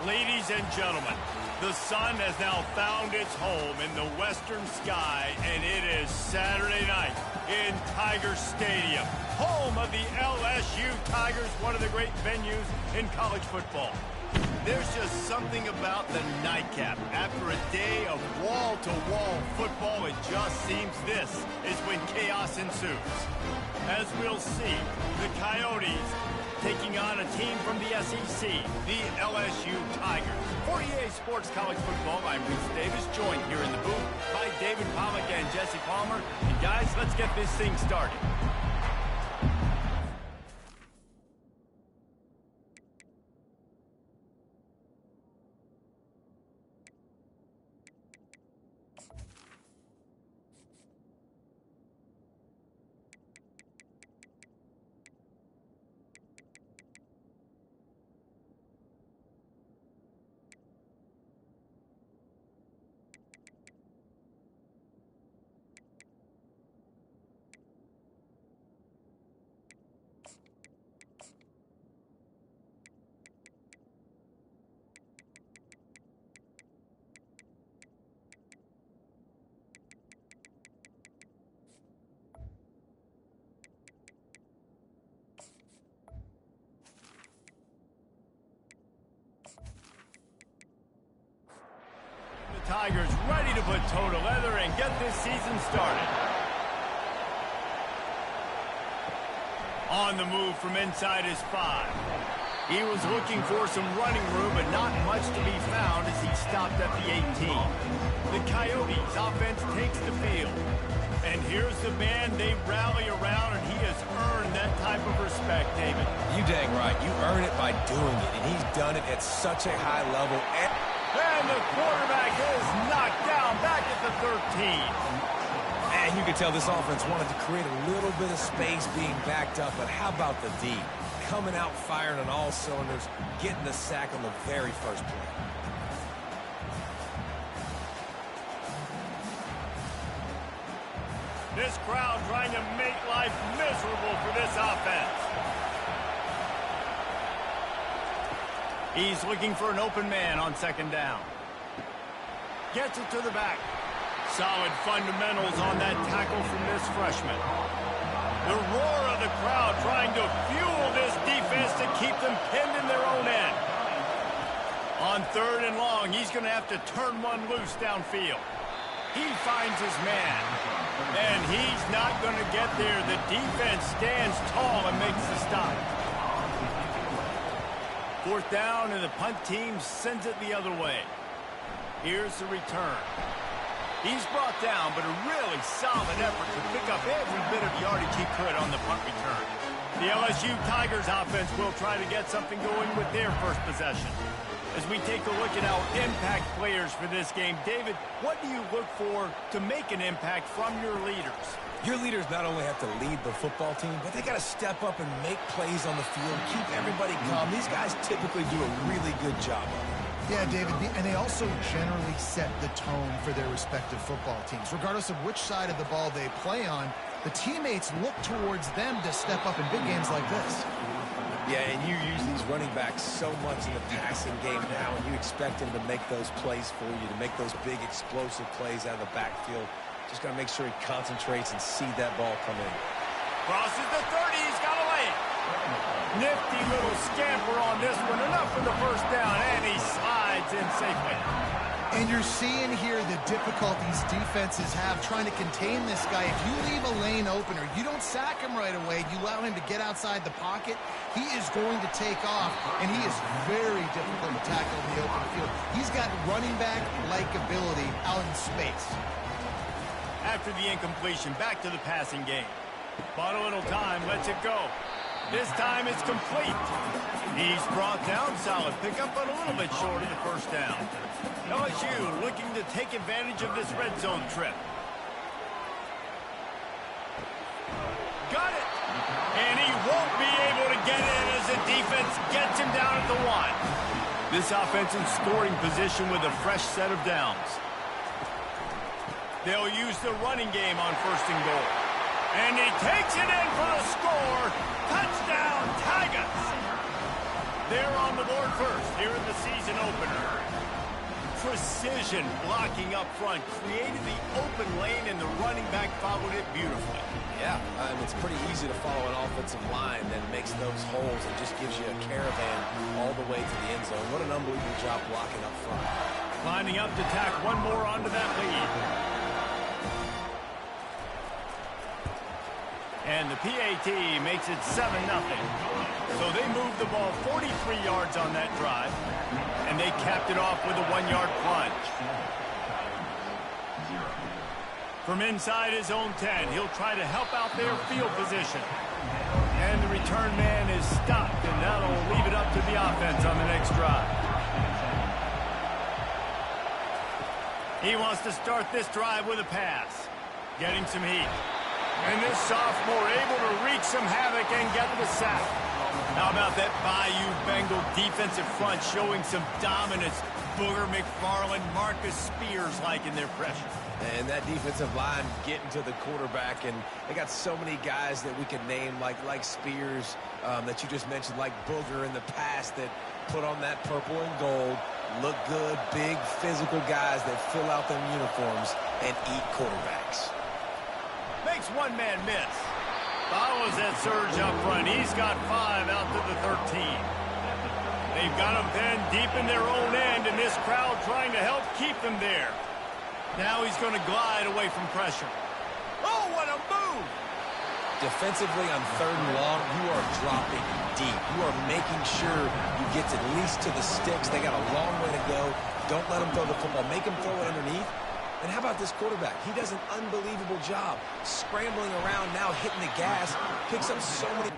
Ladies and gentlemen, the sun has now found its home in the western sky, and it is Saturday night in Tiger Stadium, home of the LSU Tigers, one of the great venues in college football. There's just something about the nightcap. After a day of wall-to-wall football, it just seems this is when chaos ensues. As we'll see, the Coyotes taking on a team from the SEC, the LSU Tigers. For EA Sports College Football, I'm Reese Davis, joined here in the booth by David Pollack and Jesse Palmer. And guys, let's get this thing started. Tigers ready to put toe to leather and get this season started. On the move from inside his 5. He was looking for some running room, but not much to be found as he stopped at the 18. The Coyotes offense takes the field. And here's the man they rally around, and he has earned that type of respect, David. You dang right. You earn it by doing it, and he's done it at such a high level. And the quarterback is knocked down back at the 13. And you could tell this offense wanted to create a little bit of space being backed up, but how about the D? Coming out firing on all cylinders, getting the sack on the very first play. This crowd trying to make life miserable for this offense. He's looking for an open man on second down. Gets it to the back. Solid fundamentals on that tackle from this freshman. The roar of the crowd trying to fuel this defense to keep them pinned in their own end. On 3rd and long, he's going to have to turn one loose downfield. He finds his man. And he's not going to get there. The defense stands tall and makes the stop. 4th down, and the punt team sends it the other way. Here's the return. He's brought down, but a really solid effort to pick up every bit of yardage he could on the punt return. The LSU Tigers offense will try to get something going with their first possession. As we take a look at our impact players for this game, David, what do you look for to make an impact from your leaders? Your leaders not only have to lead the football team, but they got to step up and make plays on the field, keep everybody calm. These guys typically do a really good job of it. Yeah, David, and they also generally set the tone for their respective football teams. Regardless of which side of the ball they play on, the teammates look towards them to step up in big games like this. Yeah, and you use these running backs so much in the passing game now, and you expect them to make those plays for you, to make those big explosive plays out of the backfield. Just got to make sure he concentrates and see that ball come in. Crosses the 30, he's got to lay it. Nifty little scamper on this one, enough for the first down, and he slides in safely. And you're seeing here the difficulties defenses have trying to contain this guy. If you leave a lane open or you don't sack him right away, you allow him to get outside the pocket, he is going to take off, and he is very difficult to tackle in the open field. He's got running back-like ability out in space. After the incompletion, back to the passing game. Bought a little time, lets it go. This time it's complete. He's brought down, solid pickup, but a little bit short of the first down. LSU looking to take advantage of this red zone trip. Got it. And he won't be able to get in as the defense gets him down at the 1. This offense in scoring position with a fresh set of downs. They'll use the running game on 1st and goal. And he takes it in for the score. Touchdown, Tigers. They're on the board first here in the season opener. Precision blocking up front created the open lane, and the running back followed it beautifully. Yeah, it's pretty easy to follow an offensive line that makes those holes and just gives you a caravan all the way to the end zone. What an unbelievable job blocking up front. Lining up to tack one more onto that lead. And the PAT makes it 7-0. So they moved the ball 43 yards on that drive, and they capped it off with a 1-yard plunge. From inside his own 10, he'll try to help out their field position. And the return man is stopped, and that'll leave it up to the offense on the next drive. He wants to start this drive with a pass, getting some heat. And this sophomore able to wreak some havoc and get the sack. How about that Bayou Bengal defensive front showing some dominance? Booger McFarland, Marcus Spears liking their pressure. And that defensive line getting to the quarterback, and they got so many guys that we can name like Spears that you just mentioned, like Booger in the past, that put on that purple and gold, look good, big physical guys that fill out them uniforms and eat quarterbacks. Makes one man miss. Follows that surge up front. He's got 5 out to the 13. They've got him then deep in their own end, and this crowd trying to help keep them there. Now he's going to glide away from pressure. Oh, what a move! Defensively on 3rd and long, you are dropping deep. You are making sure you get at least to the sticks. They got a long way to go. Don't let them throw the football. Make them throw it underneath. And how about this quarterback? He does an unbelievable job scrambling around, now hitting the gas, picks up so many.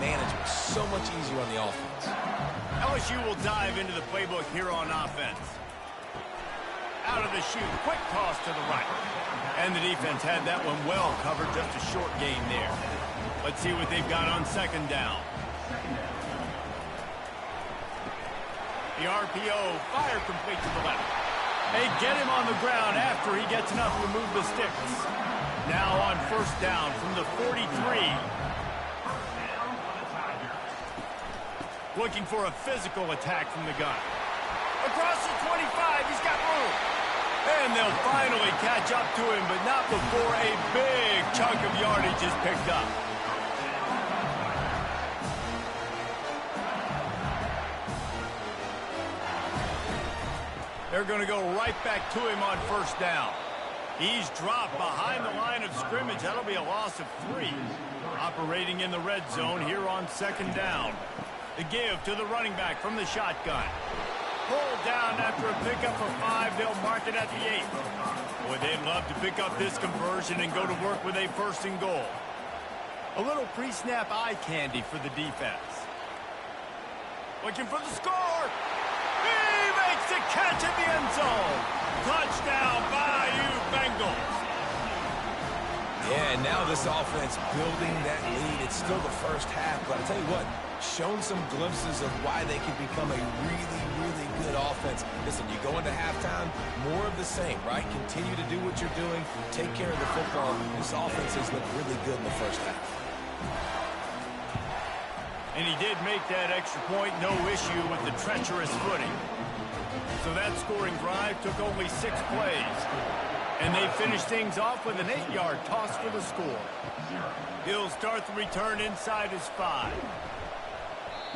Management so much easier on the offense. LSU will dive into the playbook here on offense. Out of the chute, quick toss to the right. And the defense had that one well covered, just a short gain there. Let's see what they've got on 2nd down. The RPO, fire complete to the left. They get him on the ground after he gets enough to move the sticks. Now on 1st down from the 43. Looking for a physical attack from the gun. Across the 25, he's got room. And they'll finally catch up to him, but not before a big chunk of yardage is picked up. They're going to go right back to him on 1st down. He's dropped behind the line of scrimmage. That'll be a loss of 3. Operating in the red zone here on 2nd down. The give to the running back from the shotgun. Pulled down after a pickup for 5. They'll mark it at the 8. Boy, they'd love to pick up this conversion and go to work with a 1st and goal. A little pre-snap eye candy for the defense. Looking for the score. He makes the catch in the end zone. Touchdown, Bayou Bengals. Yeah, and now this offense building that lead. It's still the 1st half, but I tell you what, shown some glimpses of why they can become a really, really good offense. Listen, you go into halftime, more of the same, right? Continue to do what you're doing, take care of the football. This offense has looked really good in the 1st half. And he did make that extra point, no issue with the treacherous footing. So that scoring drive took only 6 plays. And they finished things off with an 8-yard toss for the score. He'll start the return inside his 5.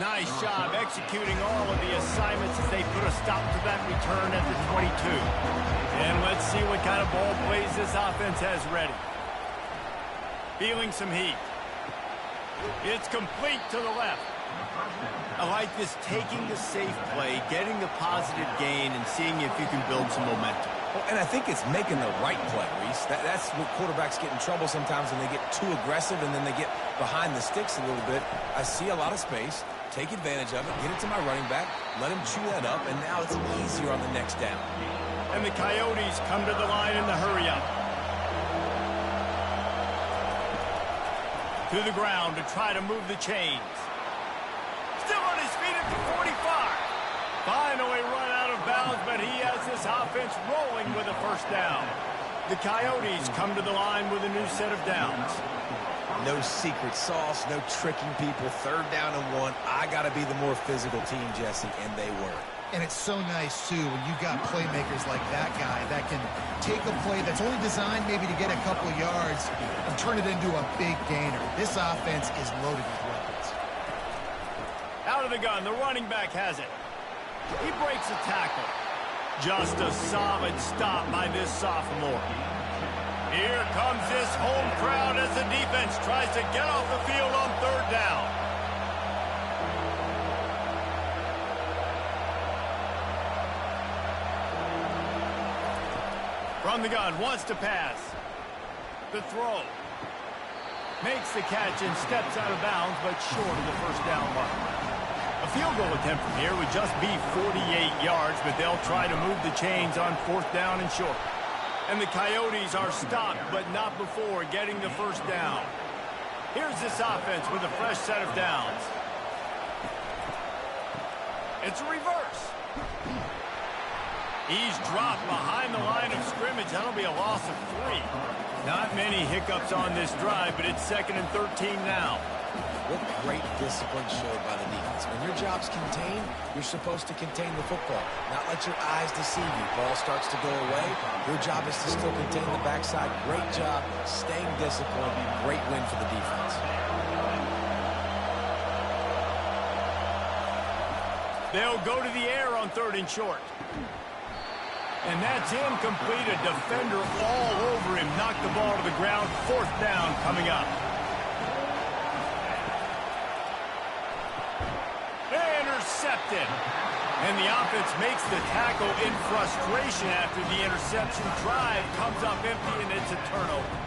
Nice job executing all of the assignments as they put a stop to that return at the 22. And let's see what kind of ball plays this offense has ready. Feeling some heat. It's complete to the left. I like this taking the safe play, getting the positive gain, and seeing if you can build some momentum. Well, and I think it's making the right play, Reese. That's what quarterbacks get in trouble sometimes when they get too aggressive and then they get behind the sticks a little bit. I see a lot of space, take advantage of it, get it to my running back, let him chew that up, and now it's easier on the next down. And the Coyotes come to the line in the hurry-up. To the ground to try to move the chains. Still on his feet at the 45. Finally run out of bounds, but he has this offense rolling with a first down. The Coyotes come to the line with a new set of downs. No secret sauce, no tricking people. 3rd down and 1. I got to be the more physical team, Jesse, and they were. And it's so nice, too, when you've got playmakers like that guy that can take a play that's only designed maybe to get a couple yards and turn it into a big gainer. This offense is loaded with weapons. Out of the gun, the running back has it. He breaks a tackle. Just a solid stop by this sophomore. Here comes this home crowd as the defense tries to get off the field on 3rd down. From the gun, wants to pass. The throw. Makes the catch and steps out of bounds, but short of the first down mark. A field goal attempt from here would just be 48 yards, but they'll try to move the chains on 4th down and short. And the Coyotes are stopped, but not before getting the first down. Here's this offense with a fresh set of downs. It's a reverse. He's dropped behind the line of scrimmage. That'll be a loss of 3. Not many hiccups on this drive, but it's 2nd and 13 now. What great discipline showed by the defense. When your job's contained, you're supposed to contain the football, not let your eyes deceive you. Ball starts to go away. Your job is to still contain the backside. Great job staying disciplined. Great win for the defense. They'll go to the air on 3rd and short. And that's incomplete. A defender all over him. Knocked the ball to the ground. 4th down coming up. Intercepted. And the offense makes the tackle in frustration after the interception. Drive comes up empty, and it's a turnover.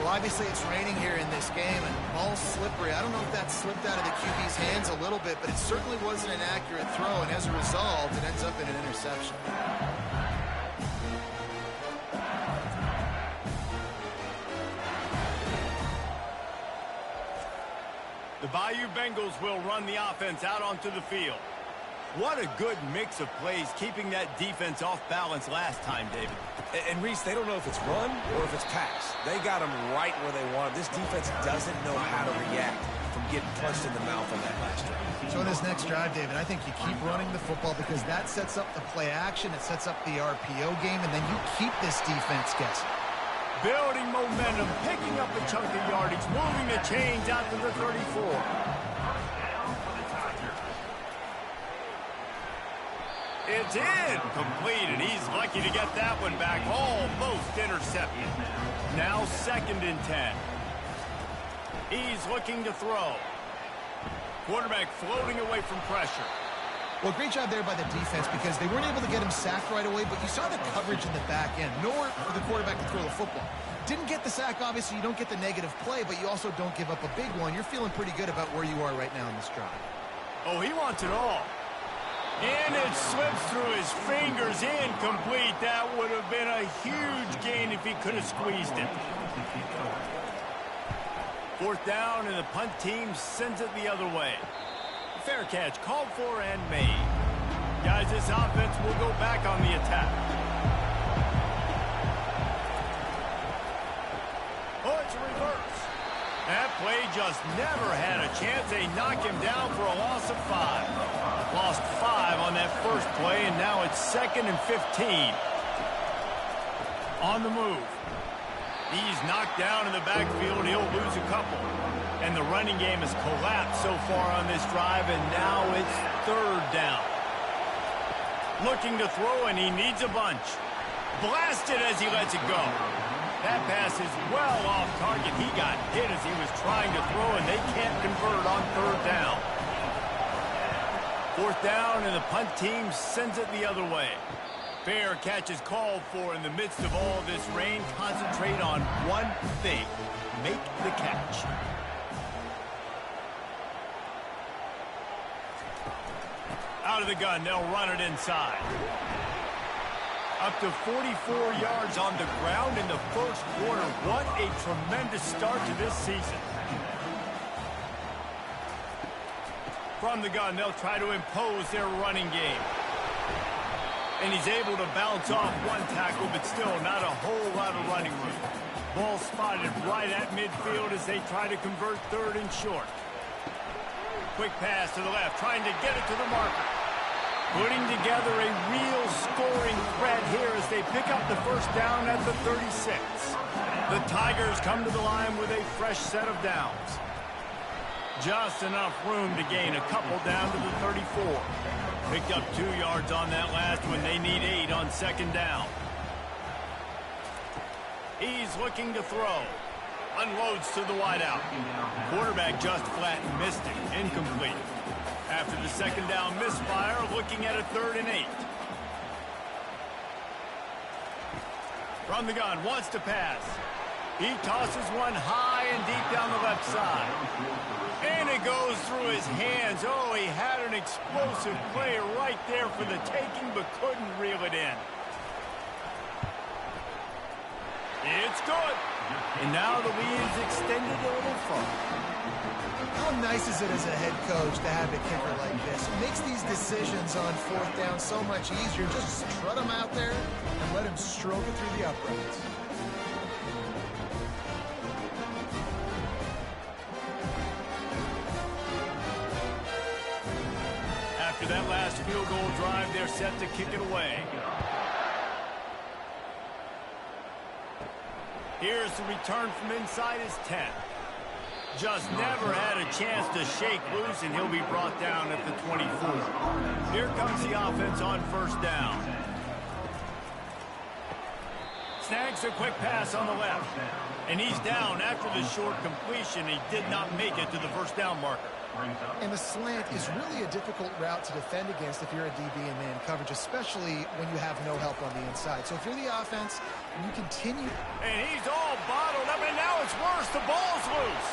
Well, obviously it's raining here in this game, and ball's slippery. I don't know if that slipped out of the QB's hands a little bit, but it certainly wasn't an accurate throw, and as a result, it ends up in an interception. The Bayou Bengals will run the offense out onto the field. What a good mix of plays, keeping that defense off balance last time, David. And Reese, they don't know if it's run or if it's pass. They got them right where they want them. This defense doesn't know how to react from getting punched in the mouth on that last drive. So in this next drive, David, I think you keep running the football because that sets up the play action, it sets up the RPO game, and then you keep this defense guessing. Building momentum, picking up a chunk of yardage, moving the chains out to the 34. It's incomplete, and he's lucky to get that one back. Almost intercepted. Now 2nd and 10. He's looking to throw. Quarterback floating away from pressure. Well, great job there by the defense because they weren't able to get him sacked right away, but you saw the coverage in the back end. Nowhere for the quarterback to throw the football. Didn't get the sack, obviously. You don't get the negative play, but you also don't give up a big one. You're feeling pretty good about where you are right now in this drive. Oh, he wants it all. And it slips through his fingers, incomplete. That would have been a huge gain if he could have squeezed it. 4th down, and the punt team sends it the other way. Fair catch, called for and made. Guys, this offense will go back on the attack. Oh, it's a reverse. That play just never had a chance. They knock him down for a loss of 5. Lost 5 on that first play, and now it's 2nd and 15. On the move. He's knocked down in the backfield. He'll lose a couple. And the running game has collapsed so far on this drive, and now it's 3rd down. Looking to throw, and he needs a bunch. Blasted as he lets it go. That pass is well off target. He got hit as he was trying to throw, and they can't convert on 3rd down. 4th down, and the punt team sends it the other way. Fair catch is called for in the midst of all this rain. Concentrate on one thing. Make the catch. Out of the gun, they'll run it inside. Up to 44 yards on the ground in the first quarter. What a tremendous start to this season. From the gun, they'll try to impose their running game. And he's able to bounce off one tackle, but still not a whole lot of running room. Ball spotted right at midfield as they try to convert 3rd and short. Quick pass to the left, trying to get it to the marker. Putting together a real scoring threat here as they pick up the 1st down at the 36. The Tigers come to the line with a fresh set of downs. Just enough room to gain a couple down to the 34. Picked up 2 yards on that last one. They need 8 on 2nd down. He's looking to throw. Unloads to the wideout. Quarterback just flat missed it. Incomplete. After the 2nd down misfire, looking at a 3rd and 8. From the gun, wants to pass. He tosses one high and deep down the left side. And it goes through his hands. Oh, he had an explosive play right there for the taking, but couldn't reel it in. It's good. And now the lead is extended a little further. How nice is it as a head coach to have a kicker like this? It makes these decisions on 4th down so much easier. Just strut him out there and let him stroke it through the uprights. After that last field goal drive, they're set to kick it away. Here's the return from inside his 10. Just never had a chance to shake loose, and he'll be brought down at the 24. Here comes the offense on 1st down. Snags a quick pass on the left. And he's down after the short completion. He did not make it to the 1st down marker. And the slant is really a difficult route to defend against if you're a DB in man coverage, especially when you have no help on the inside. So if you're the offense, you continue. And he's all bottled up, and now it's worse. The ball's loose.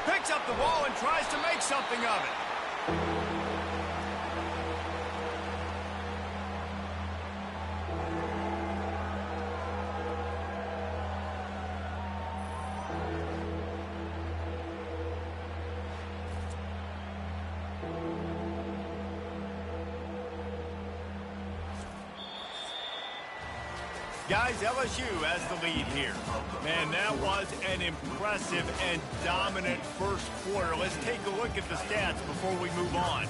Picks up the ball and tries to make something of it. Guys, LSU has the lead here. Man, that was an impressive and dominant first quarter. Let's take a look at the stats before we move on.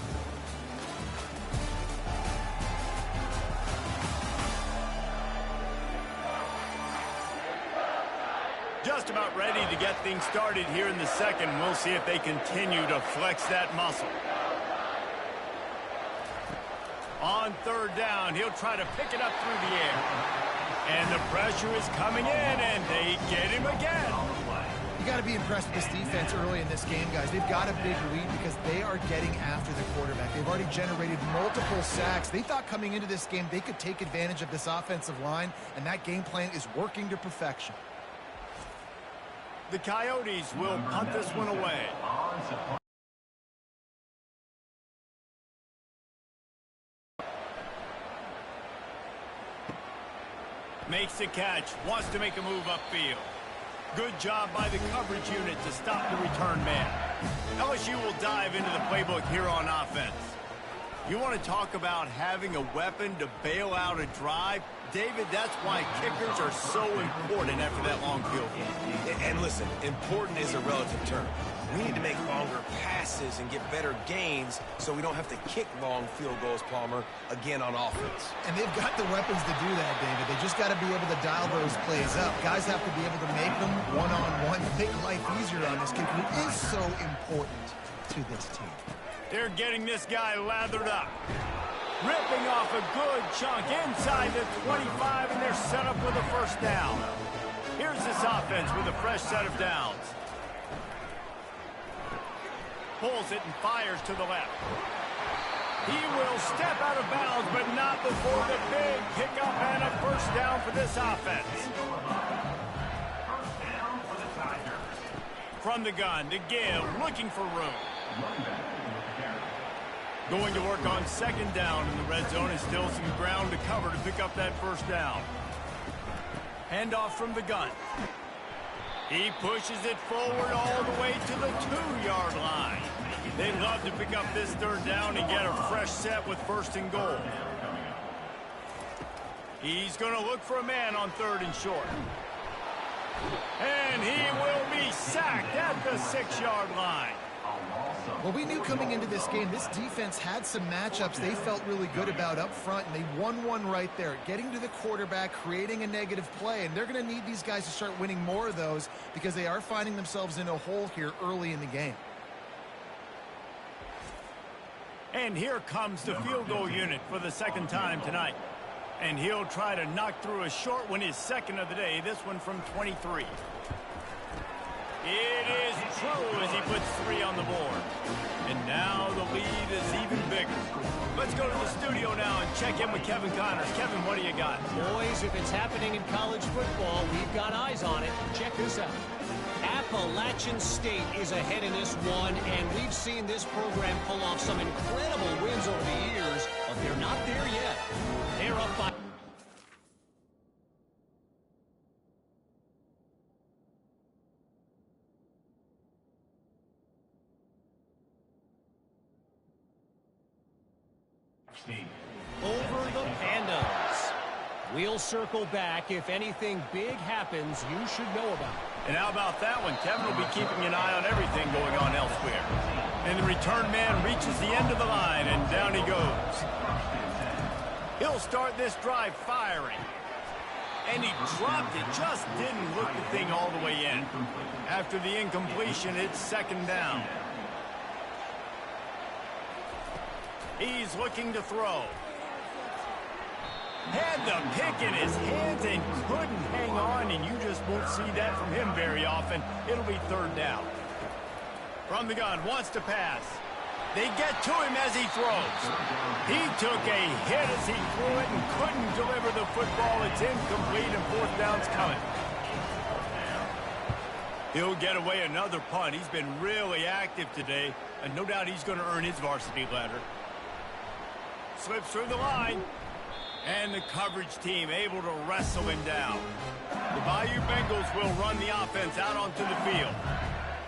Just about ready to get things started here in the second. We'll see if they continue to flex that muscle. On 3rd down, he'll try to pick it up through the air. And the pressure is coming in, and they get him again. You got to be impressed with this defense early in this game, guys. They've got a big lead because they are getting after the quarterback. They've already generated multiple sacks. They thought coming into this game they could take advantage of this offensive line, and that game plan is working to perfection. The Coyotes will punt this one away. Makes the catch, wants to make a move upfield. Good job by the coverage unit to stop the return man. LSU will dive into the playbook here on offense. You want to talk about having a weapon to bail out a drive? David, that's why kickers are so important after that long field goal. And listen, important is a relative term. We need to make longer passes and get better gains so we don't have to kick long field goals, Palmer, again on offense. And they've got the weapons to do that, David. They just got to be able to dial those plays up. Guys have to be able to make them one-on-one, make life easier on this kid, who is so important to this team. They're getting this guy lathered up. Ripping off a good chunk inside the 25, and they're set up with a 1st down. Here's this offense with a fresh set of downs. Pulls it and fires to the left. He will step out of bounds, but not before the big pickup and a first down for this offense. From the gun to give, looking for room. Going to work on second down in the red zone, and still some ground to cover to pick up that first down. Handoff from the gun. He pushes it forward all the way to the 2-yard line. They'd love to pick up this third down and get a fresh set with first and goal. He's going to look for a man on third and short. And he will be sacked at the 6-yard line. Well, we knew coming into this game, this defense had some matchups they felt really good about up front, and they won one right there, getting to the quarterback, creating a negative play, and they're going to need these guys to start winning more of those because they are finding themselves in a hole here early in the game. And here comes the field goal unit for the second time tonight. And he'll try to knock through a short one, his second of the day, this one from 23. It is true as he puts 3 on the board. And now the lead is even bigger. Let's go to the studio now and check in with Kevin Connors. Kevin, what do you got? Boys, if it's happening in college football, we've got eyes on it. Check this out. Appalachian State is ahead in this one, and we've seen this program pull off some incredible wins over the years, but they're not there yet. They're up by... Over the Pandas. We'll circle back. If anything big happens, you should know about it. And how about that one? Kevin will be keeping an eye on everything going on elsewhere. And the return man reaches the end of the line, and down he goes. He'll start this drive firing. And he dropped it, just didn't hook the thing all the way in. After the incompletion, it's second down. He's looking to throw. Had the pick in his hands and couldn't hang on, and you just won't see that from him very often. It'll be third down. From the gun, wants to pass. They get to him as he throws. He took a hit as he threw it and couldn't deliver the football. It's incomplete, and fourth down's coming. He'll get away another punt. He's been really active today, and no doubt he's going to earn his varsity letter. Slips through the line. And the coverage team able to wrestle him down. The Bayou Bengals will run the offense out onto the field.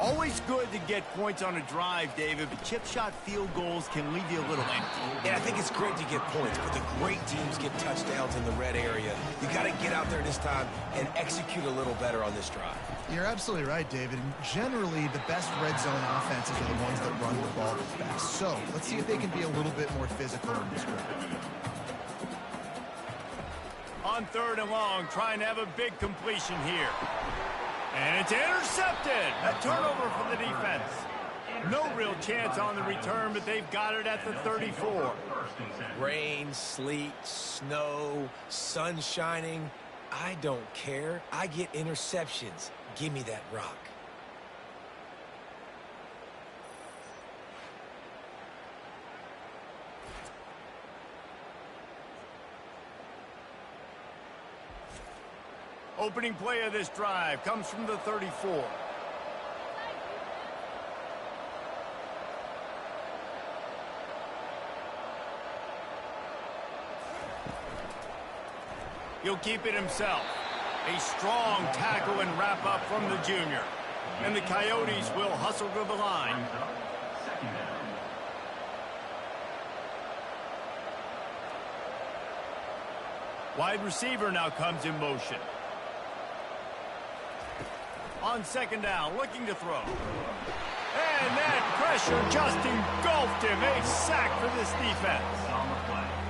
Always good to get points on a drive, David, but chip shot field goals can leave you a little empty. Yeah, I think it's great to get points, but the great teams get touchdowns in the red area. You got to get out there this time and execute a little better on this drive. You're absolutely right, David. And generally, the best red zone offenses are the ones that run the ball the best. So let's see if they can be a little bit more physical in this drive. On third and long, trying to have a big completion here. And it's intercepted. A turnover for the defense. No real chance on the return, but they've got it at the 34. Rain, sleet, snow, sun shining. I don't care. I get interceptions. Give me that rock. Opening play of this drive comes from the 34. He'll keep it himself. A strong tackle and wrap up from the junior. And the Coyotes will hustle to the line. Wide receiver now comes in motion. On second down, looking to throw. And that pressure just engulfed him. A sack for this defense.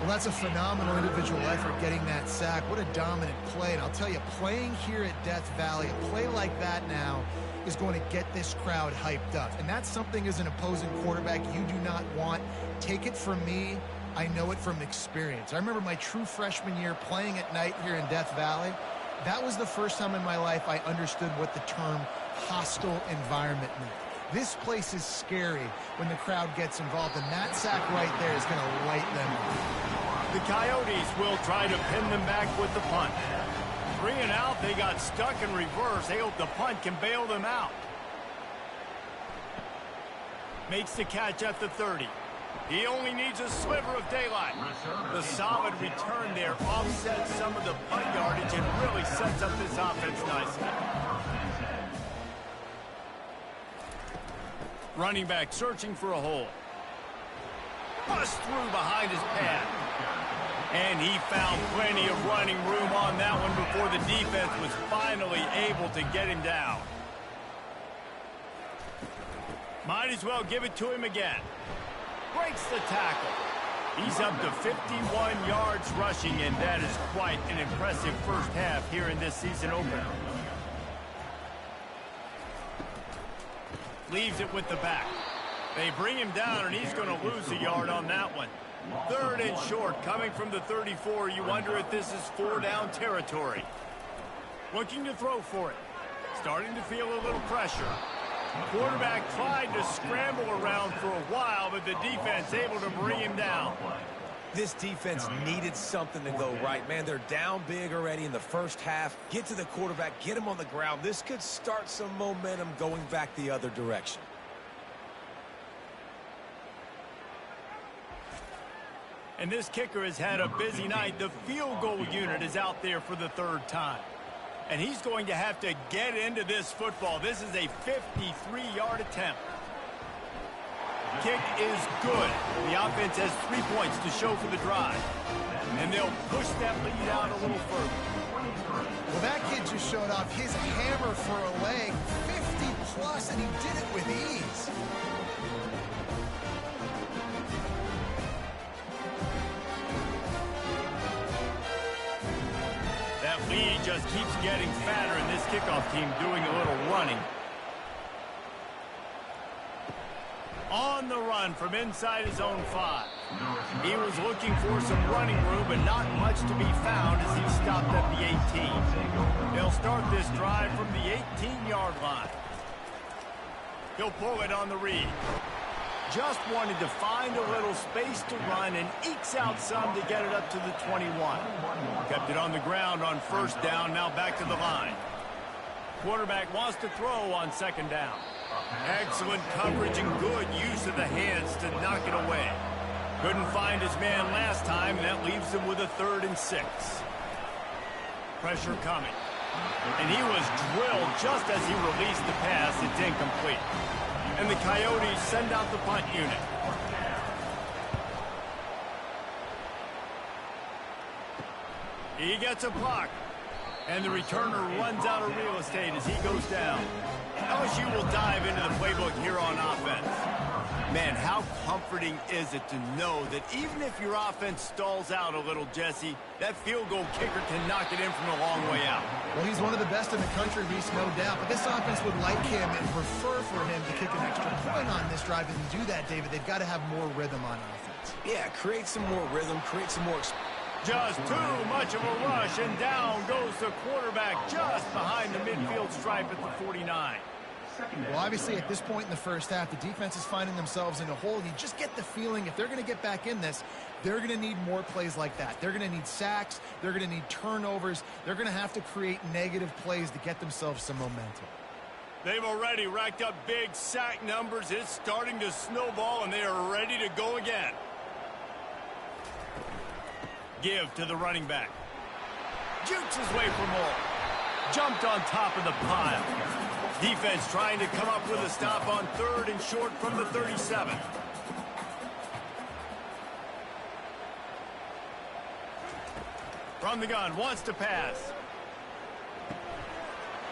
Well, that's a phenomenal individual effort getting that sack. What a dominant play. And I'll tell you, playing here at Death Valley, a play like that now is going to get this crowd hyped up. And that's something as an opposing quarterback you do not want. Take it from me. I know it from experience. I remember my true freshman year playing at night here in Death Valley. That was the first time in my life I understood what the term hostile environment meant. This place is scary when the crowd gets involved, and that sack right there is going to light them up. The Coyotes will try to pin them back with the punt. 3 and out, they got stuck in reverse. They hope the punt can bail them out. Makes the catch at the 30. He only needs a sliver of daylight. The solid return there offsets some of the punt yardage and really sets up this offense nicely. Running back searching for a hole. Bust through behind his pad. And he found plenty of running room on that one before the defense was finally able to get him down. Might as well give it to him again. Breaks the tackle. He's up to 51 yards rushing, and that is quite an impressive first half here in this season opener. Leaves it with the back. They bring him down, and he's going to lose a yard on that one. 3rd and short, coming from the 34. You wonder if this is 4-down territory. Looking to throw for it. Starting to feel a little pressure. Quarterback tried to scramble around for a while, but the defense able to bring him down. This defense needed something to go right. Man, they're down big already in the first half. Get to the quarterback, get him on the ground. This could start some momentum going back the other direction. And this kicker has had a busy night. The field goal unit is out there for the 3rd time. And he's going to have to get into this football. This is a 53-yard attempt. Kick is good. The offense has 3 points to show for the drive. And they'll push that lead out a little further. Well, that kid just showed off his hammer for a leg. 50-plus, and he did it with ease. That lead just keeps getting fatter, and this kickoff team doing a little running. On the run from inside his own 5. He was looking for some running room, but not much to be found as he stopped at the 18. They'll start this drive from the 18-yard line. He'll pull it on the read. Just wanted to find a little space to run and ekes out some to get it up to the 21. Kept it on the ground on 1st down, now back to the line. Quarterback wants to throw on 2nd down. Excellent coverage and good use of the hands to knock it away. Couldn't find his man last time, and that leaves him with a 3rd and 6. Pressure coming. And he was drilled just as he released the pass. It's incomplete. And the Coyotes send out the punt unit. He gets a block. And the returner runs out of real estate as he goes down. LSU will dive into the playbook here on offense. Man, how comforting is it to know that even if your offense stalls out a little, Jesse, that field goal kicker can knock it in from a long way out. Well, he's one of the best in the country, Reese, no doubt. But this offense would like him and prefer for him to kick an extra point on this drive. And to do that, David, they've got to have more rhythm on offense. Yeah, create some more rhythm, create some more... Just too much of a rush, and down goes the quarterback just behind the midfield stripe at the 49. Well, obviously, at this point in the first half, the defense is finding themselves in a hole. You just get the feeling if they're going to get back in this, they're going to need more plays like that. They're going to need sacks. They're going to need turnovers. They're going to have to create negative plays to get themselves some momentum. They've already racked up big sack numbers. It's starting to snowball, and they are ready to go again. Give to the running back. Jukes his way for more. Jumped on top of the pile. Defense trying to come up with a stop on 3rd and short from the 37. From the gun, wants to pass.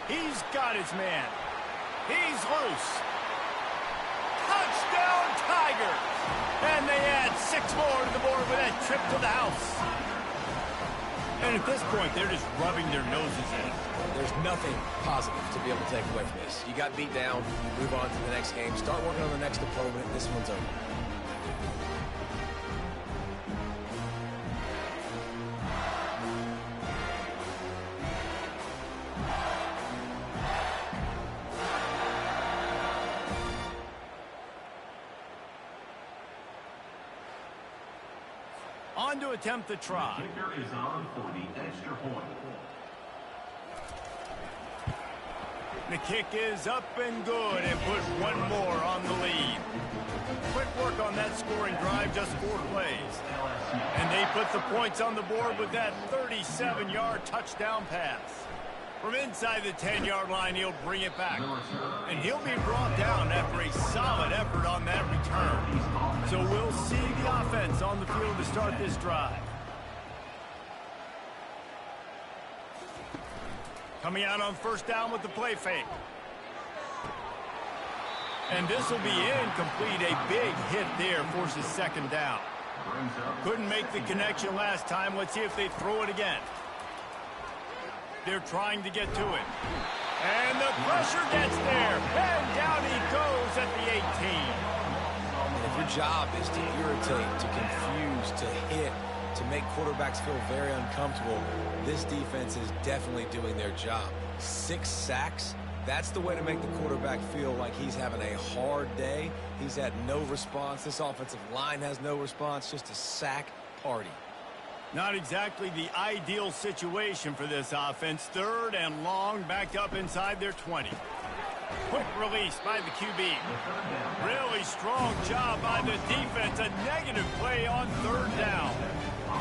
He's got his man. He's loose. Touchdown, Tigers! And they add 6 more to the board with that trip to the house. And at this point, they're just rubbing their noses in it. There's nothing positive to be able to take away from this. You got beat down, you move on to the next game, start working on the next opponent. This one's over. On to attempt the try. The kicker is on for the extra point. The kick is up and good and put one more on the lead. Quick work on that scoring drive, just 4 plays. And they put the points on the board with that 37-yard touchdown pass. From inside the 10-yard line, he'll bring it back. And he'll be brought down after a solid effort on that return. So we'll see the offense on the field to start this drive. Coming out on first down with the play fake. And this will be incomplete. A big hit there forces second down. Couldn't make the connection last time. Let's see if they throw it again. They're trying to get to it. And the pressure gets there. And down he goes at the 18. And if your job is to irritate, to confuse, to hit, to make quarterbacks feel very uncomfortable, this defense is definitely doing their job. 6 sacks. That's the way to make the quarterback feel like he's having a hard day. He's had no response. This offensive line has no response. Just a sack party. Not exactly the ideal situation for this offense. 3rd and long, backed up inside their 20. Quick release by the QB. Really strong job by the defense. A negative play on 3rd down.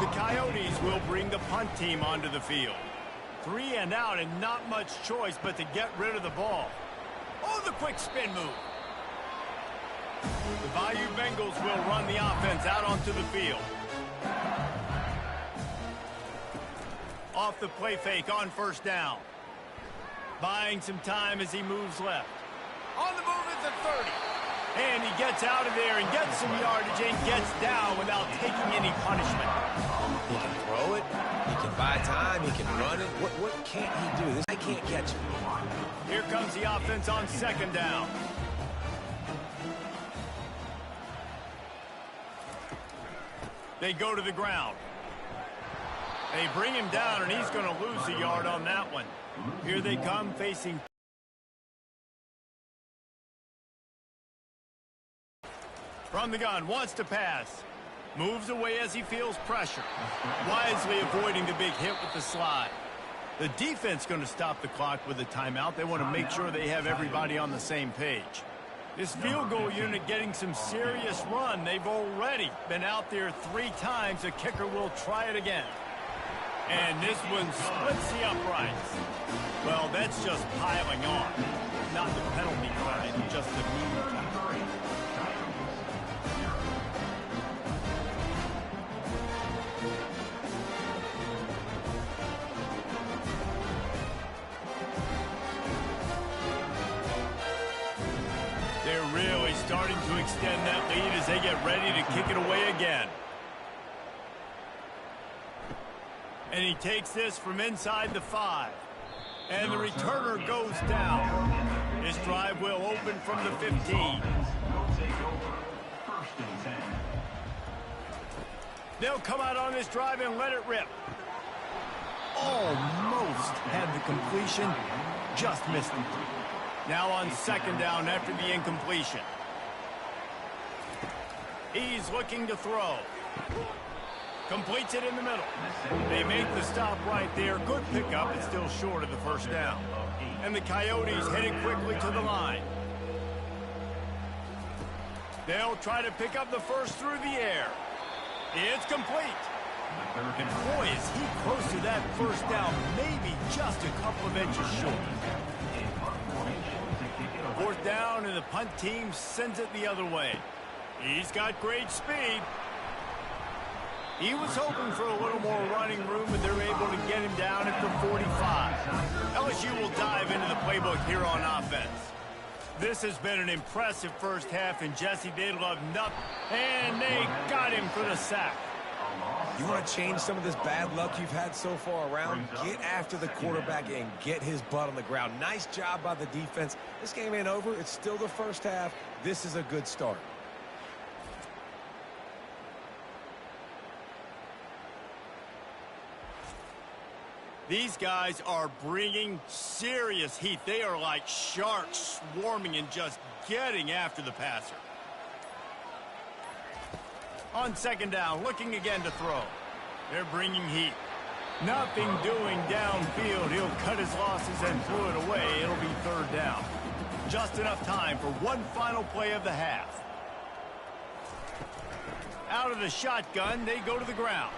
The Coyotes will bring the punt team onto the field. 3 and out and not much choice but to get rid of the ball. Oh, the quick spin move. The Bayou Bengals will run the offense out onto the field. Off the play fake on first down. Buying some time as he moves left. On the move at the 30. And he gets out of there and gets some yardage and gets down without taking any punishment. He can throw it. He can buy time. He can run it. What can't he do? This guy can't catch it. Here comes the offense on second down. They go to the ground. They bring him down, and he's going to lose a yard on that one. Here they come facing. From the gun, wants to pass. Moves away as he feels pressure. Wisely avoiding the big hit with the slide. The defense going to stop the clock with a timeout. They want to make sure they have everybody on the same page. This field goal unit getting some serious run. They've already been out there 3 times. The kicker will try it again. And this one splits the uprights. Well, that's just piling on. Not the penalty kind, just the mean kind. They're really starting to extend that lead as they get ready to kick it away again. And he takes this from inside the 5. And the returner goes down. This drive will open from the 15. They'll come out on this drive and let it rip. Almost had the completion. Just missed it. Now on second down after the incompletion. He's looking to throw. Completes it in the middle. They make the stop right there. Good pickup. It's still short of the first down. And the Coyotes heading quickly to the line. They'll try to pick up the first through the air. It's complete. And boy, is he close to that first down. Maybe just a couple of inches short. 4th down, and the punt team sends it the other way. He's got great speed. He was hoping for a little more running room, but they're able to get him down at the 45. LSU will dive into the playbook here on offense. This has been an impressive first half, and Jesse, they love nothing. And they got him for the sack. You want to change some of this bad luck you've had so far around? Get after the quarterback and get his butt on the ground. Nice job by the defense. This game ain't over. It's still the first half. This is a good start. These guys are bringing serious heat. They are like sharks swarming and just getting after the passer. On second down, looking again to throw. They're bringing heat. Nothing doing downfield. He'll cut his losses and throw it away. It'll be third down. Just enough time for one final play of the half. Out of the shotgun, they go to the ground.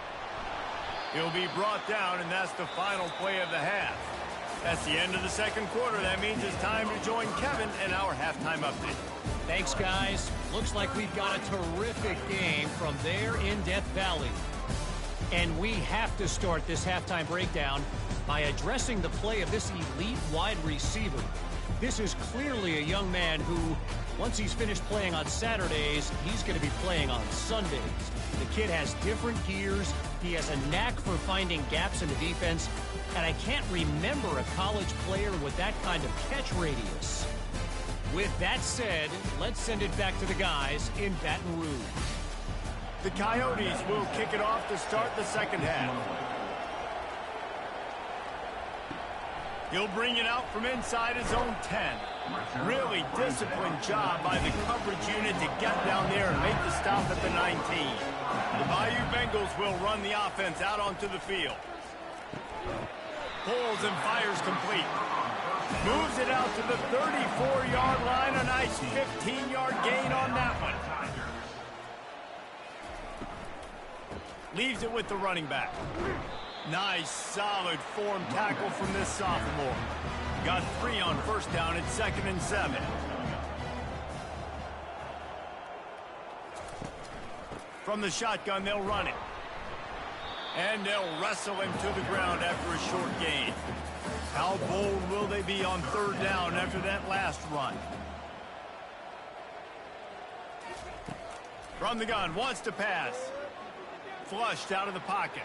He'll be brought down, and that's the final play of the half. That's the end of the second quarter. That means it's time to join Kevin in our halftime update. Thanks, guys. Looks like we've got a terrific game from there in Death Valley. And we have to start this halftime breakdown by addressing the play of this elite wide receiver. This is clearly a young man who, once he's finished playing on Saturdays, he's going to be playing on Sundays. The kid has different gears. He has a knack for finding gaps in the defense. And I can't remember a college player with that kind of catch radius. With that said, let's send it back to the guys in Baton Rouge. The Coyotes will kick it off to start the second half. He'll bring it out from inside his own 10. Really disciplined job by the coverage unit to get down there and make the stop at the 19. The Bayou Bengals will run the offense out onto the field. Pulls and fires complete. Moves it out to the 34-yard line. A nice 15-yard gain on that one. Leaves it with the running back. Nice, solid form tackle from this sophomore. Got 3 on first down at 2nd and 7. From the shotgun, they'll run it. And they'll wrestle him to the ground after a short gain. How bold will they be on third down after that last run? From the gun, wants to pass. Flushed out of the pocket.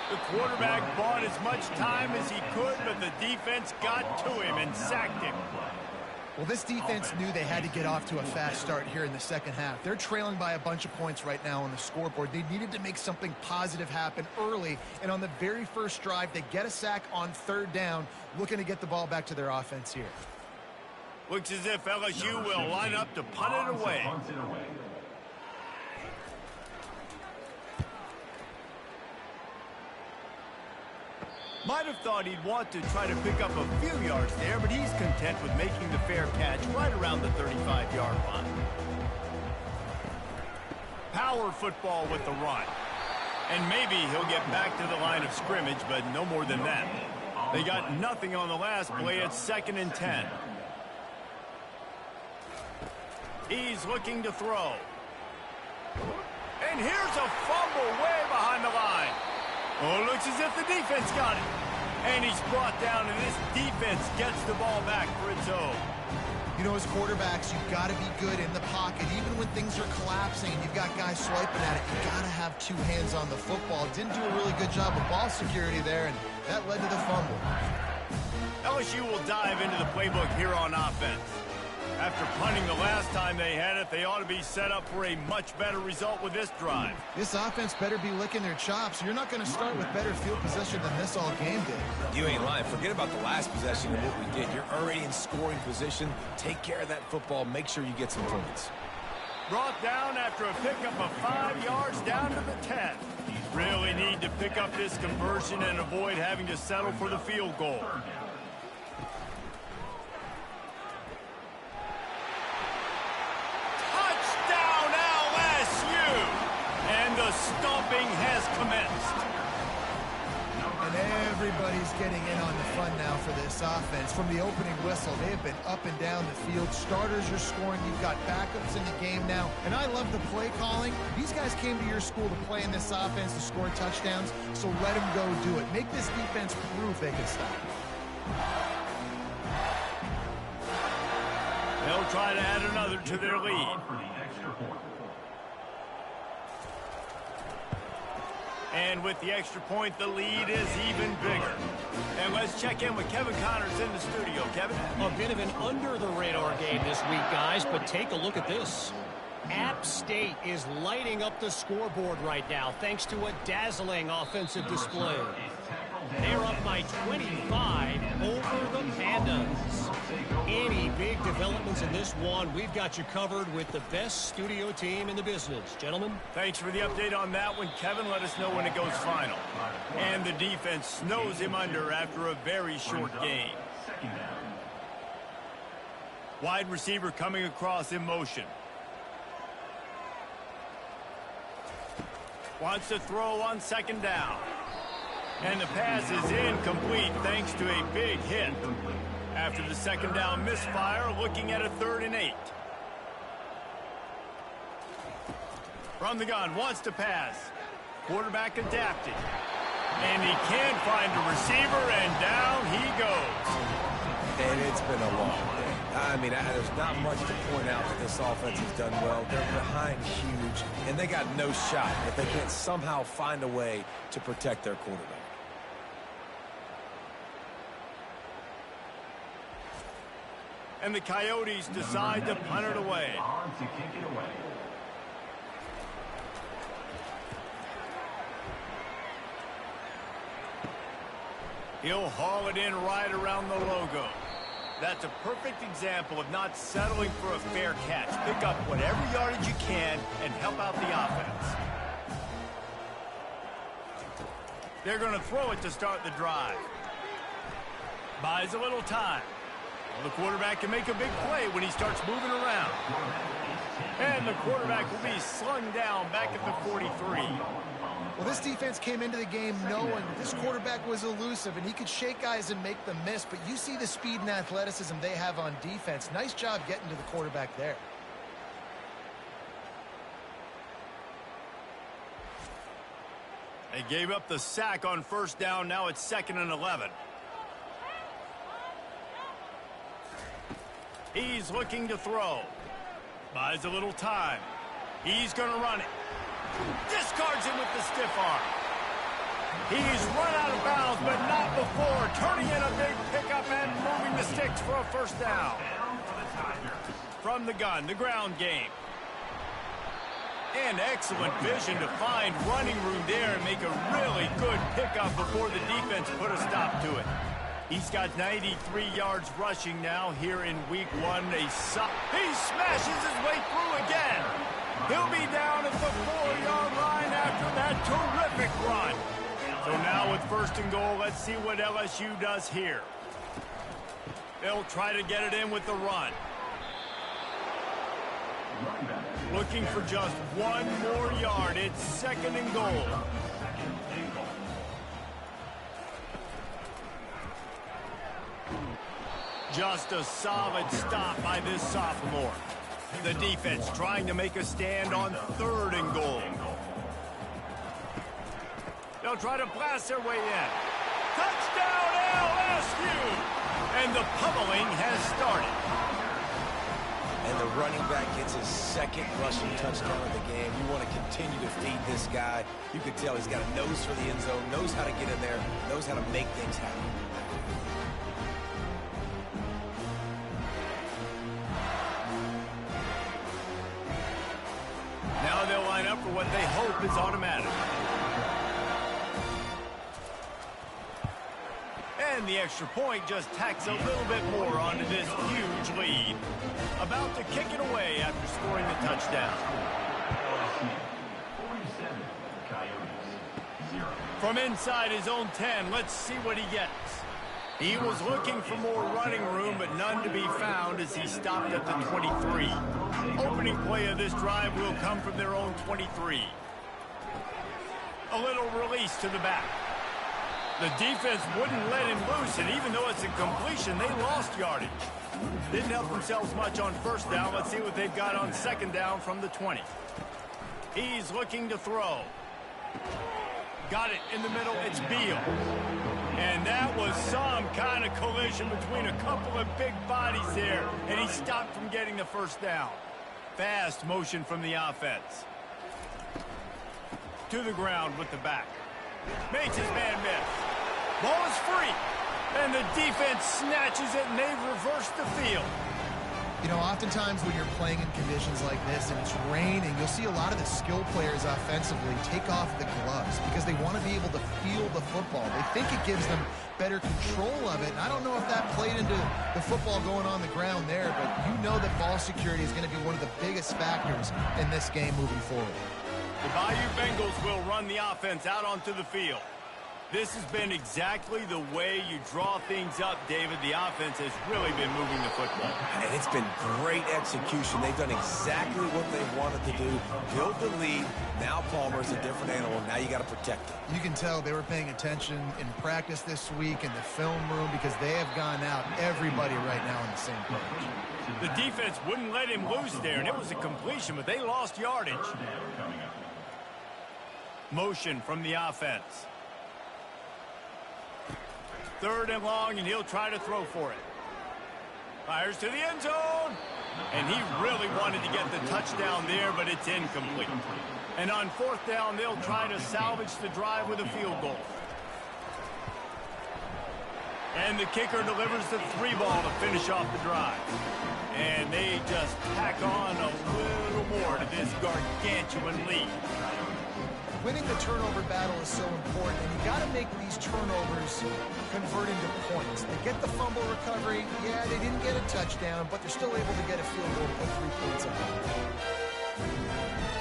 The quarterback bought as much time as he could, but the defense got to him and sacked him. Well, this defense knew they had to get off to a fast start here in the second half. They're trailing by a bunch of points right now on the scoreboard. They needed to make something positive happen early, and on the very first drive, they get a sack on third down, looking to get the ball back to their offense here. Looks as if LSU will line up to punt it away. Might have thought he'd want to try to pick up a few yards there, but he's content with making the fair catch right around the 35-yard line. Power football with the run. And maybe he'll get back to the line of scrimmage, but no more than that. They got nothing on the last play at 2nd and 10. He's looking to throw. And here's a fumble way behind the line. Oh, looks as if the defense got it. And he's brought down, and this defense gets the ball back for its own. You know, as quarterbacks, you've got to be good in the pocket. Even when things are collapsing and you've got guys swiping at it, you've got to have 2 hands on the football. Didn't do a really good job of ball security there, and that led to the fumble. LSU will dive into the playbook here on offense. After punting the last time they had it, they ought to be set up for a much better result with this drive. This offense better be licking their chops. You're not going to start with better field possession than this all game did. You ain't lying. Forget about the last possession and what we did. You're already in scoring position. Take care of that football. Make sure you get some points. Brought down after a pickup of 5 yards down to the 10. Really need to pick up this conversion and avoid having to settle for the field goal. The stomping has commenced. And everybody's getting in on the fun now for this offense. From the opening whistle, they have been up and down the field. Starters are scoring. You've got backups in the game now. And I love the play calling. These guys came to your school to play in this offense to score touchdowns, so let them go do it. Make this defense prove they can stop. They'll try to add another to their lead. And with the extra point, the lead is even bigger. And let's check in with Kevin Connors in the studio. Kevin? A bit of an under-the-radar game this week, guys, but take a look at this. App State is lighting up the scoreboard right now thanks to a dazzling offensive display. They're up by 25 over the Pandas. Any big developments in this one, we've got you covered with the best studio team in the business. Gentlemen. Thanks for the update on that one, Kevin. Let us know when it goes final. And the defense snows him under after a very short game. Wide receiver coming across in motion. Wants to throw on second down. And the pass is incomplete thanks to a big hit. After the second down misfire, looking at a 3rd and 8. From the gun, wants to pass. Quarterback adapted. And he can't find a receiver, and down he goes. And it's been a long day. I mean, there's not much to point out that this offense has done well. They're behind huge, and they got no shot if they can't somehow find a way to protect their quarterback. And the Coyotes decide to punt it away. On to kick it away. He'll haul it in right around the logo. That's a perfect example of not settling for a fair catch. Pick up whatever yardage you can and help out the offense. They're going to throw it to start the drive. Buys a little time. Well, the quarterback can make a big play when he starts moving around. And the quarterback will be slung down back at the 43. Well, this defense came into the game knowing this quarterback was elusive and he could shake guys and make them miss, but you see the speed and athleticism they have on defense. Nice job getting to the quarterback there. They gave up the sack on first down. Now it's 2nd and 11. He's looking to throw. Buys a little time. He's going to run it. Discards him with the stiff arm. He's run out of bounds, but not before. Turning in a big pickup and moving the sticks for a first down. From the gun, the ground game. And excellent vision to find running room there and make a really good pickup before the defense put a stop to it. He's got 93 yards rushing now here in week 1. He smashes his way through again. He'll be down at the 4-yard line after that terrific run. So now with 1st and goal, let's see what LSU does here. They'll try to get it in with the run. Looking for just 1 more yard. It's 2nd and goal. Just a solid stop by this sophomore. The defense trying to make a stand on 3rd and goal. They'll try to blast their way in. Touchdown LSU! And the pummeling has started. And the running back gets his 2nd rushing touchdown of the game. You want to continue to feed this guy. You can tell he's got a nose for the end zone, knows how to get in there, knows how to make things happen. Now they'll line up for what they hope is automatic. And the extra point just tacks a little bit more onto this huge lead. About to kick it away after scoring the touchdown. From inside his own 10, let's see what he gets. He was looking for more running room, but none to be found as he stopped at the 23. Opening play of this drive will come from their own 23. A little release to the back. The defense wouldn't let him loose, and even though it's a completion, they lost yardage. Didn't help themselves much on 1st down. Let's see what they've got on 2nd down from the 20. He's looking to throw. Got it in the middle. It's Beal. And that was some kind of collision between a couple of big bodies there, and he stopped from getting the 1st down. Fast motion from the offense. To the ground with the back. Makes his man miss. Ball is free. And the defense snatches it, and they've reversed the field. You know, oftentimes when you're playing in conditions like this and it's raining, you'll see a lot of the skill players offensively take off the gloves because they want to be able to feel the football. They think it gives them better control of it. And I don't know if that played into the football going on the ground there, but you know that ball security is going to be one of the biggest factors in this game moving forward. The Bayou Bengals will run the offense out onto the field. This has been exactly the way you draw things up, David. The offense has really been moving the football. And it's been great execution. They've done exactly what they wanted to do. Build the lead. Now Palmer's a different animal. Now you got to protect it. You can tell they were paying attention in practice this week in the film room because they have gone out, everybody right now on the same page. The defense wouldn't let him loose there, and it was a completion, but they lost yardage. Motion from the offense. 3rd and long, and he'll try to throw for it. Fires to the end zone. And he really wanted to get the touchdown there, but it's incomplete. And on 4th down, they'll try to salvage the drive with a field goal. And the kicker delivers the 3 ball to finish off the drive. And they just tack on a little more to this gargantuan lead. Winning the turnover battle is so important, and you got to make these turnovers convert into points. They get the fumble recovery. Yeah, they didn't get a touchdown, but they're still able to get a field goal and put 3 points on.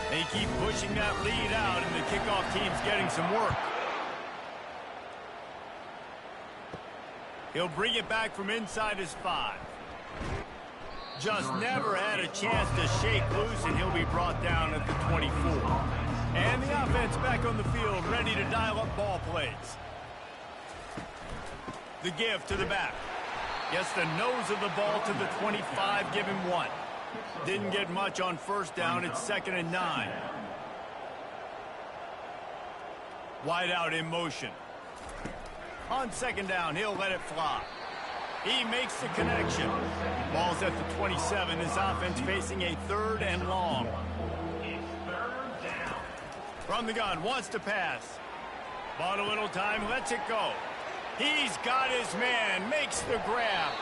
They keep pushing that lead out, and the kickoff team's getting some work. He'll bring it back from inside his 5. Just never had a chance to shake loose, and he'll be brought down at the 24. And the offense back on the field, ready to dial up ball plays. The give to the back. Gets the nose of the ball to the 25, give him 1. Didn't get much on 1st down, it's 2nd and 9. Wide out in motion. On 2nd down, he'll let it fly. He makes the connection. Ball's at the 27. His offense facing a 3rd and long. From the gun, wants to pass. Bought a little time, lets it go. He's got his man, makes the grab.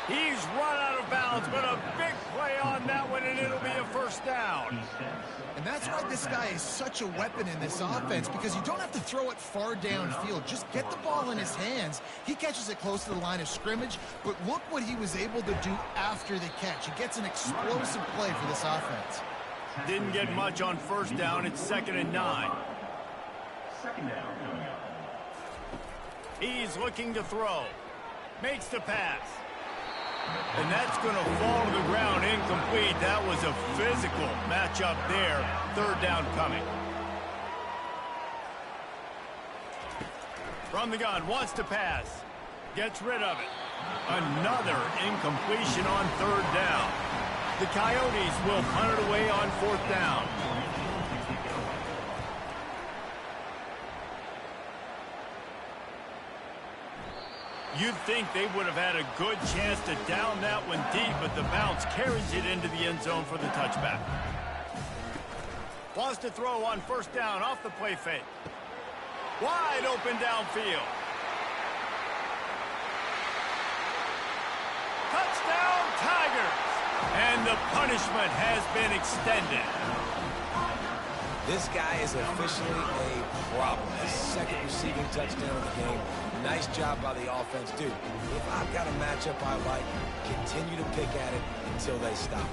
He's run out of bounds, but a big play on that one, and it'll be a 1st down. And that's why this guy is such a weapon in this offense, because you don't have to throw it far downfield. Just get the ball in his hands. He catches it close to the line of scrimmage, but look what he was able to do after the catch. He gets an explosive play for this offense. Didn't get much on 1st down. It's 2nd and 9. 2nd down coming up. He's looking to throw. Makes the pass. And that's going to fall to the ground incomplete. That was a physical matchup there. 3rd down coming. From the gun, wants to pass. Gets rid of it. Another incompletion on 3rd down. The Coyotes will punt it away on 4th down. You'd think they would have had a good chance to down that one deep, but the bounce carries it into the end zone for the touchback. Wants to throw on 1st down off the play fake. Wide open downfield. Touchdown, Tigers! And the punishment has been extended. This guy is officially a problem. His 2nd receiving touchdown of the game. Nice job by the offense. Dude, if I've got a matchup I like, continue to pick at it until they stop.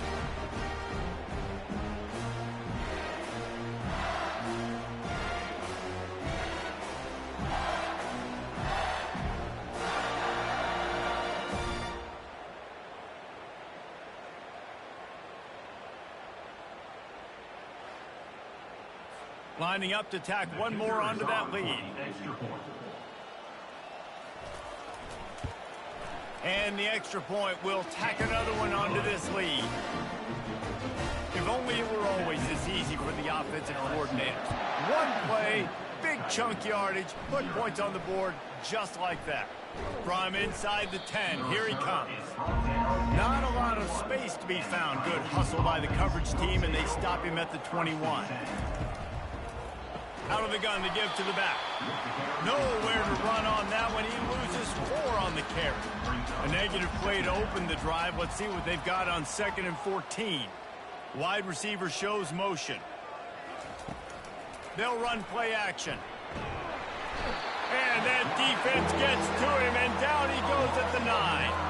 Lining up to tack one more onto that lead. And the extra point will tack another one onto this lead. If only it were always this easy for the offensive coordinators. One play, big chunk yardage, put points on the board just like that. From inside the 10, here he comes. Not a lot of space to be found. Good hustle by the coverage team, and they stop him at the 21. Out of the gun to give to the back. Nowhere to run on that one. He loses 4 on the carry. A negative play to open the drive. Let's see what they've got on 2nd and 14. Wide receiver shows motion. They'll run play action. And that defense gets to him, and down he goes at the 9.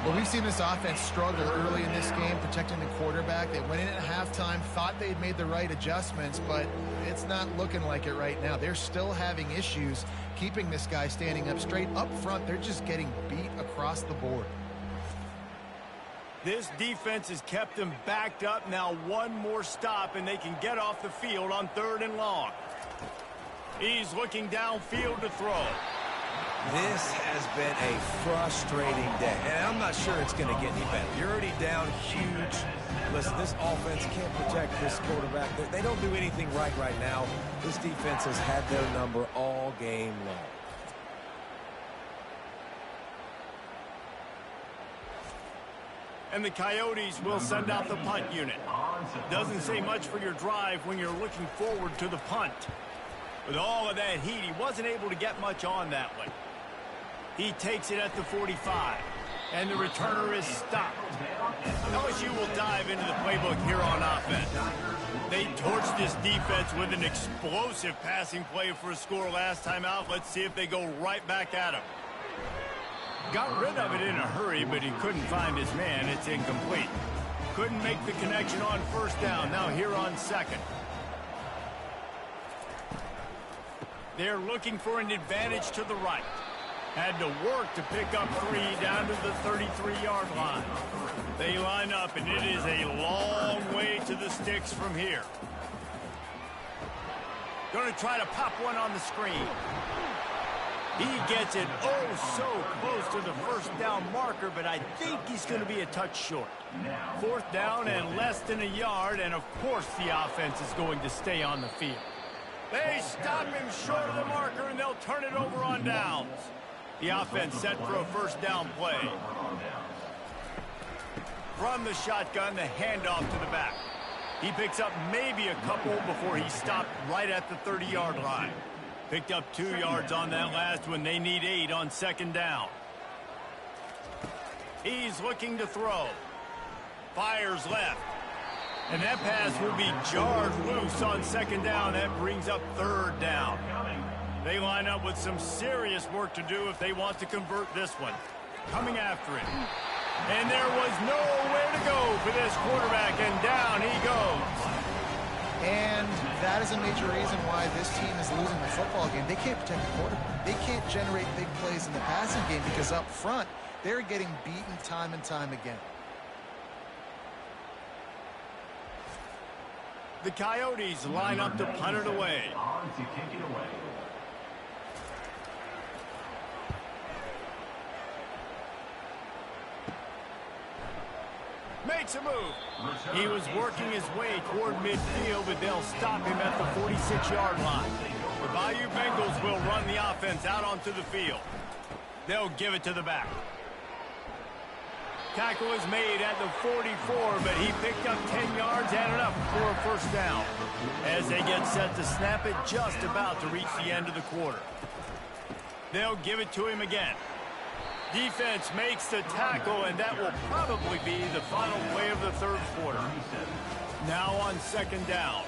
Well, we've seen this offense struggle early in this game protecting the quarterback. They went in at halftime, thought they'd made the right adjustments, but it's not looking like it right now. They're still having issues keeping this guy standing up straight. Up front, they're just getting beat across the board. This defense has kept them backed up. Now one more stop, and they can get off the field on 3rd and long. He's looking downfield to throw. This has been a frustrating day, and I'm not sure it's going to get any better. You're already down huge. Listen, this offense can't protect this quarterback. They don't do anything right now. This defense has had their number all game long. And the Coyotes will send out the punt unit. Doesn't say much for your drive when you're looking forward to the punt. With all of that heat, he wasn't able to get much on that one. He takes it at the 45, and the returner is stopped. LSU will dive into the playbook here on offense. They torched this defense with an explosive passing play for a score last time out. Let's see if they go right back at him. Got rid of it in a hurry, but he couldn't find his man. It's incomplete. Couldn't make the connection on 1st down. Now here on 2nd. They're looking for an advantage to the right. Had to work to pick up 3 down to the 33-yard line. They line up, and it is a long way to the sticks from here. Going to try to pop one on the screen. He gets it so close to the 1st down marker, but I think he's going to be a touch short. 4th down and less than a yard, and of course the offense is going to stay on the field. They stop him short of the marker, and they'll turn it over on downs. The offense set for a 1st down play. From the shotgun, the handoff to the back. He picks up maybe a couple before he stopped right at the 30-yard line. Picked up 2 yards on that last one. They need 8 on 2nd down. He's looking to throw. Fires left. And that pass will be jarred loose on 2nd down. That brings up 3rd down. They line up with some serious work to do if they want to convert this one. Coming after it. And there was nowhere to go for this quarterback, and down he goes. And that is a major reason why this team is losing the football game. They can't protect the quarterback. They can't generate big plays in the passing game because up front, they're getting beaten time and time again. The Coyotes line up to punt it away. Makes a move. He was working his way toward midfield, but they'll stop him at the 46-yard line. The Bayou Bengals will run the offense out onto the field. They'll give it to the back. Tackle is made at the 44, but he picked up 10 yards and enough for a 1st down. As they get set to snap it, just about to reach the end of the quarter. They'll give it to him again. Defense makes the tackle, and that will probably be the final play of the 3rd quarter. Now on 2nd down.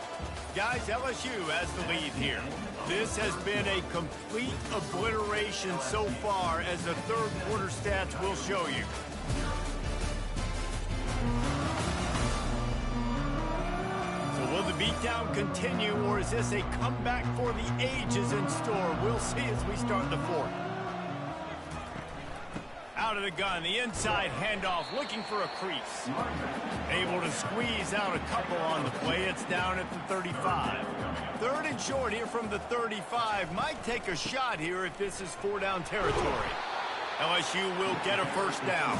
Guys, LSU has the lead here. This has been a complete obliteration so far, as the 3rd quarter stats will show you. So will the beatdown continue, or is this a comeback for the ages in store? We'll see as we start the 4th. Out of the gun, the inside handoff, looking for a crease. Able to squeeze out a couple on the play. It's down at the 35. 3rd and short here from the 35. Might take a shot here if this is 4-down territory. LSU will get a 1st down.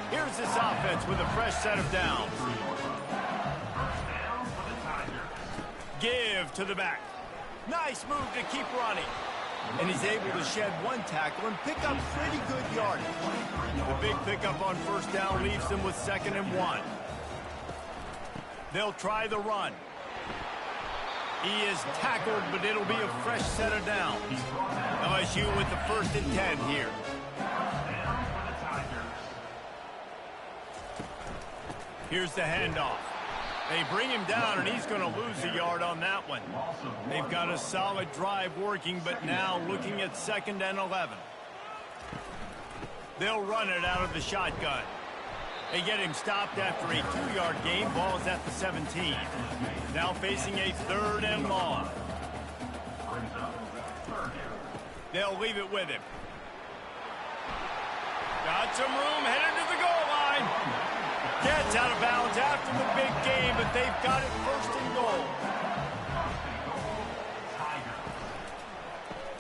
Here's this offense with a fresh set of downs. Give to the back. Nice move to keep running. And he's able to shed 1 tackle and pick up pretty good yardage. The big pickup on 1st down leaves them with 2nd and 1. They'll try the run. He is tackled, but it'll be a fresh set of downs. LSU with the 1st and 10 here. Here's the handoff. They bring him down, and he's going to lose a yard on that one. They've got a solid drive working, but now looking at 2nd and 11. They'll run it out of the shotgun. They get him stopped after a 2-yard gain. Ball is at the 17. Now facing a 3rd and long. They'll leave it with him. Got some room, headed to the goal line. Gets out of bounds after the big game, but they've got it 1st and goal.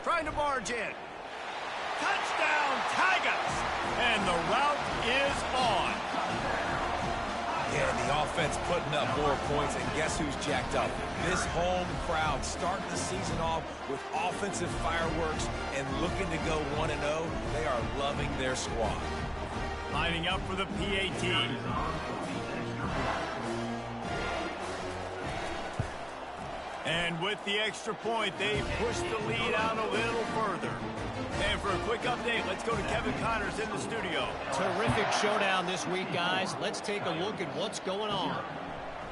Trying to barge in. Touchdown, Tigers! And the route is on. Yeah, the offense putting up more points, and guess who's jacked up? This home crowd starting the season off with offensive fireworks and looking to go 1-0. They are loving their squad. Lining up for the PAT. And with the extra point, they push the lead out a little further. And for a quick update, let's go to Kevin Connors in the studio. Terrific showdown this week, guys. Let's take a look at what's going on.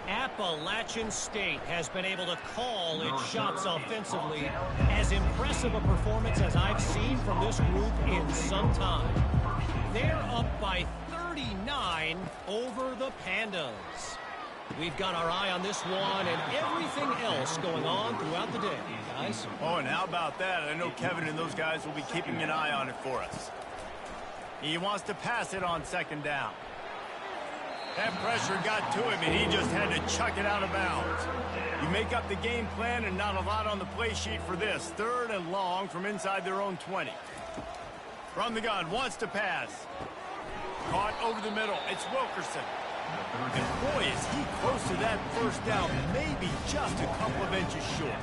Appalachian State has been able to call its shots offensively. As impressive a performance as I've seen from this group in some time. They're up by 39 over the Pandas. We've got our eye on this one and everything else going on throughout the day, guys. Oh, and how about that? I know Kevin and those guys will be keeping an eye on it for us. He wants to pass it on 2nd down. That pressure got to him, and he just had to chuck it out of bounds. You make up the game plan, and not a lot on the play sheet for this. 3rd and long from inside their own 20. From the gun, wants to pass. Caught over the middle. It's Wilkerson. And boy, is he close to that 1st down, maybe just a couple of inches short.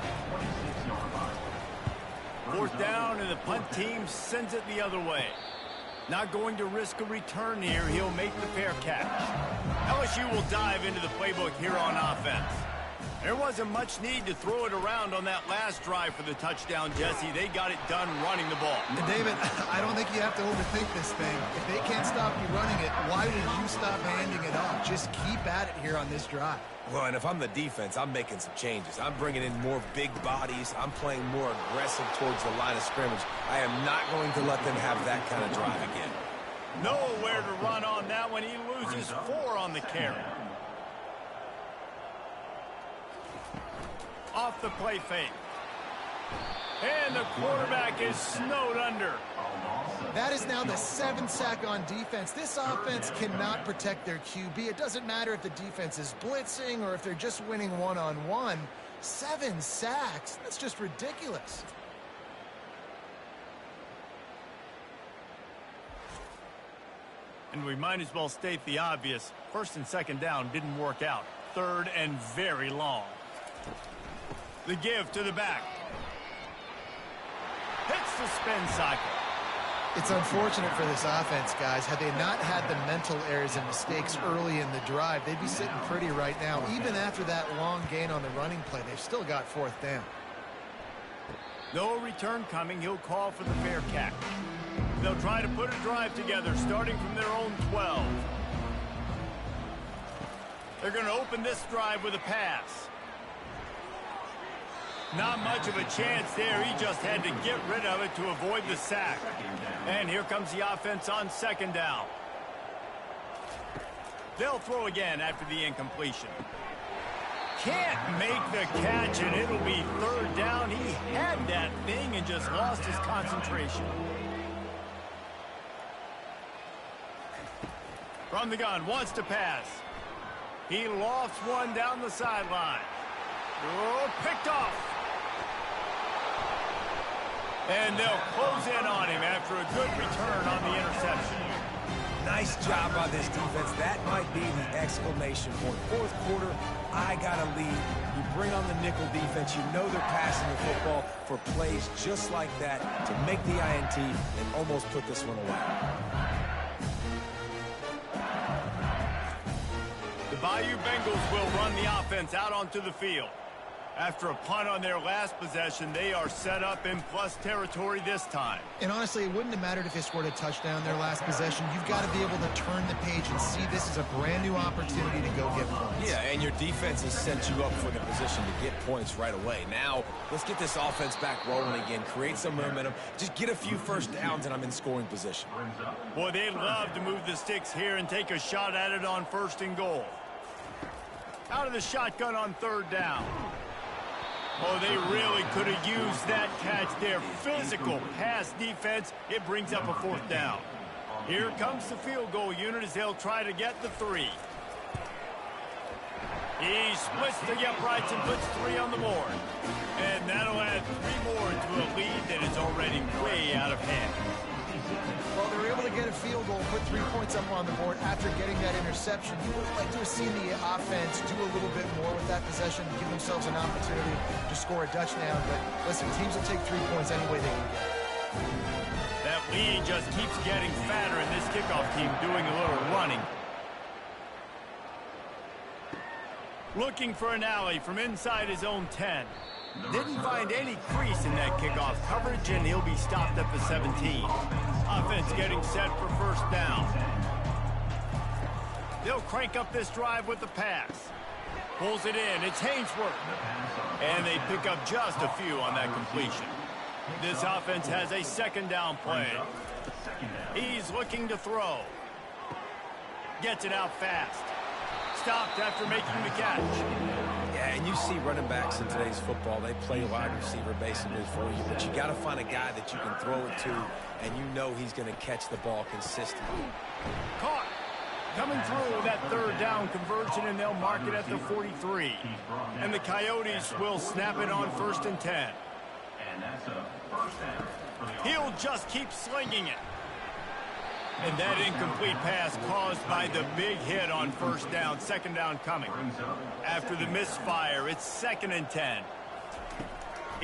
4th down, and the punt team sends it the other way. Not going to risk a return here. He'll make the fair catch. LSU will dive into the playbook here on offense. There wasn't much need to throw it around on that last drive for the touchdown, Jesse. They got it done running the ball. And David, I don't think you have to overthink this thing. If they can't stop you running it, why would you stop handing it off? Just keep at it here on this drive. Well, and if I'm the defense, I'm making some changes. I'm bringing in more big bodies. I'm playing more aggressive towards the line of scrimmage. I am not going to let them have that kind of drive again. Nowhere to run on that one. He loses 4 on the carry. Off the play fake. And the quarterback is snowed under. That is now the 7th sack on defense. This offense cannot protect their QB. It doesn't matter if the defense is blitzing or if they're just winning one-on-one. 7 sacks. That's just ridiculous. And we might as well state the obvious. 1st and 2nd down didn't work out. 3rd and very long. The give to the back. Hits the spin cycle. It's unfortunate for this offense, guys. Had they not had the mental errors and mistakes early in the drive, they'd be sitting pretty right now. Even after that long gain on the running play, they've still got 4th down. No return coming. He'll call for the fair catch. They'll try to put a drive together, starting from their own 12. They're going to open this drive with a pass. Not much of a chance there. He just had to get rid of it to avoid the sack. And here comes the offense on 2nd down. They'll throw again after the incompletion. Can't make the catch, and it'll be 3rd down. He had that thing and just lost his concentration. From the gun, wants to pass. He lofts one down the sideline. Oh, picked off. And they'll close in on him after a good return on the interception. Nice job by this defense. That might be the exclamation point. 4th quarter, I got a lead. You bring on the nickel defense. You know they're passing the football for plays just like that to make the INT and almost put this one away. The Bayou Bengals will run the offense out onto the field. After a punt on their last possession, they are set up in plus territory this time. And honestly, it wouldn't have mattered if they scored a touchdown their last possession. You've got to be able to turn the page and see this as a brand new opportunity to go get points. Yeah, and your defense has set you up for the position to get points right away. Now, let's get this offense back rolling again, create some momentum, just get a few first downs, and I'm in scoring position. Boy, they'd love to move the sticks here and take a shot at it on 1st and goal. Out of the shotgun on 3rd down. Oh, they really could have used that catch there. Physical pass defense. It brings up a 4th down. Here comes the field goal unit as they'll try to get the 3. He splits the uprights and puts 3 on the board. And that'll add 3 more to a lead that is already way out of hand. Well, they were able to get a field goal, put 3 points up on the board after getting that interception. You would like to have seen the offense do a little bit more with that possession, give themselves an opportunity to score a touchdown. But listen, teams will take 3 points any way they can get it. That lead just keeps getting fatter, and this kickoff team doing a little running. Looking for an alley from inside his own 10. Didn't find any crease in that kickoff coverage, and he'll be stopped at the 17. Offense getting set for 1st down. They'll crank up this drive with the pass. Pulls it in. It's Hainsworth. And they pick up just a few on that completion. This offense has a 2nd down play. He's looking to throw. Gets it out fast. Stopped after making the catch. Yeah, and you see running backs in today's football, they play wide receiver basically for you, but you got to find a guy that you can throw it to, and you know he's going to catch the ball consistently. Caught. Coming through that 3rd down conversion, and they'll mark it at the 43. And the Coyotes will snap it on 1st and 10. And that's a 1st down. He'll just keep slinging it. And that incomplete pass caused by the big hit on 1st down. 2nd down coming. After the misfire, it's 2nd and 10.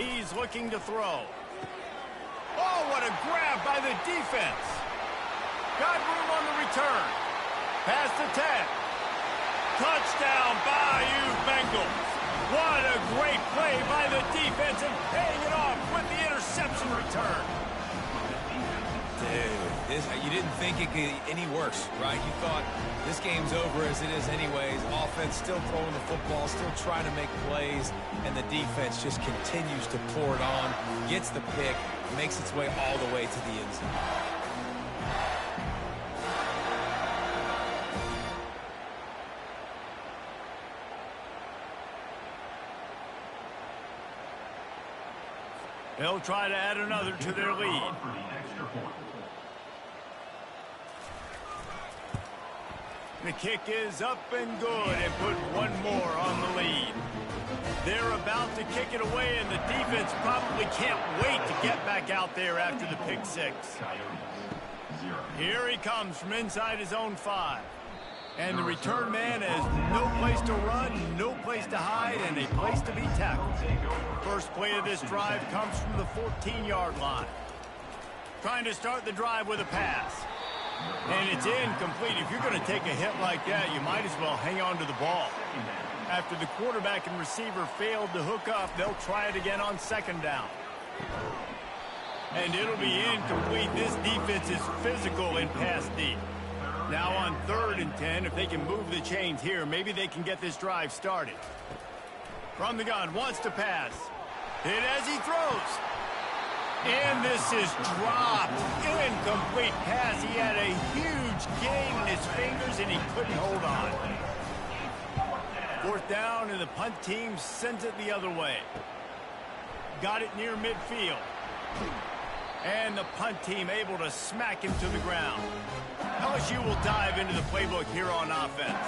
He's looking to throw. Oh, what a grab by the defense. Got room on the return. Past the 10. Touchdown, Bayou Bengals. What a great play by the defense and paying it off with the interception return. Dude, you didn't think it could get any worse, right? You thought this game's over as it is anyways. Offense still throwing the football, still trying to make plays, and the defense just continues to pour it on, gets the pick, makes its way all the way to the end zone. They'll try to add another to their lead. The kick is up and good and put 1 more on the lead. They're about to kick it away, and the defense probably can't wait to get back out there after the pick 6. Here he comes from inside his own 5. And the return man has no place to run, no place to hide, and a place to be tackled. First play of this drive comes from the 14-yard line. Trying to start the drive with a pass. And it's incomplete. If you're going to take a hit like that, you might as well hang on to the ball. After the quarterback and receiver failed to hook up, they'll try it again on 2nd down. And it'll be incomplete. This defense is physical in pass deep. Now on 3rd and 10, if they can move the chains here, maybe they can get this drive started. From the gun, wants to pass. Hit as he throws. And this is dropped. Incomplete pass. He had a huge gain in his fingers, and he couldn't hold on. 4th down, and the punt team sends it the other way. Got it near midfield. And the punt team able to smack him to the ground. LSU will dive into the playbook here on offense.